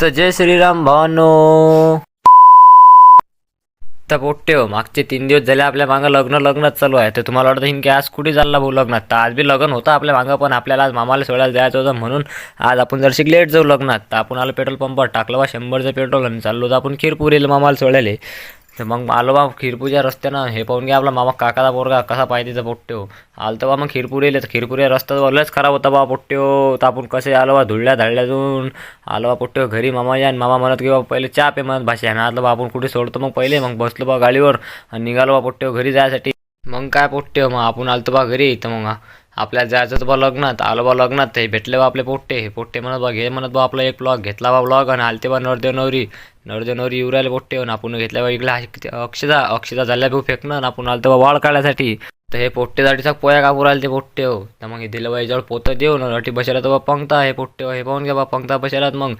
तर जय श्रीराम भावानो. तर पोट्टे हो, मागचे 3 दिवस झाले आपल्या मागं लग्नच चालू आहे. तर तुम्हाला वाटतं की आज कुठे चालला भाऊ लग्नात? तर आज बी लग्न होतं आपल्या मागं, पण आपल्याला आज मामाला सोडायला जायचं होतं म्हणून आज आपण जरशी लेट जाऊ लग्नात. तर आपण आलो पेट्रोल पंपावर, टाकलं बा 100चं पेट्रोल आणि चाललो होतो आपण खीरपुरीला मामाला सोडायला. तर मग आलो बा खीरपूरच्या रस्त्यानं. हे पाहून घ्या आपला मामा काकाचा पोरगा कसा पाहिजे तर पोट्टे हो. आलं तर बा मग खीरपुरीला. तर खीरपुरी रस्ता लयच खराब होता बा पोट्टे हो. तर आपण कसे आलो बा धुळल्या धाडल्यातून आलो बा पोट्टे हो घरी. मामा या आणि मामा म्हणत की बाबा पहिले चहा पे म्हणत भाषा ना. आलं बा आपण कुठे सोडतो मग पहिले. मग बसलो बा गाडीवर आणि निघालो बा पोट्टे हो घरी जायसाठी. मग काय पोट्टे हो, मग आपण आलतो बा घरी. तर मग आपल्याला जायचं होतं बा लग्नात. आलो बा लग्नात. हे भेटले बा आपले पोट्टे. हे पोट्टे म्हणत बा घे म्हणत बा आपला एक ब्लॉग. घेतला बा ब्लॉग आणि आलते बा नवरदेव नवरी येऊ राहिले पोट्टे हो. आपण घेतल्या बा इकडे अक्षदा झाल्या भाऊ फेकणं आणि आपण आलतो बा वाळ काढायसाठी. तर हे पोट्टेसाठीचा पोया कापूर आले ते पोट्टे हो. तर मग हे दिलं बाईजवळ पोतं देऊन अटी बसायला तर बा पंगता हे पोट्टे हो. हे पाहून घ्या बा पंगता बसायलात. मग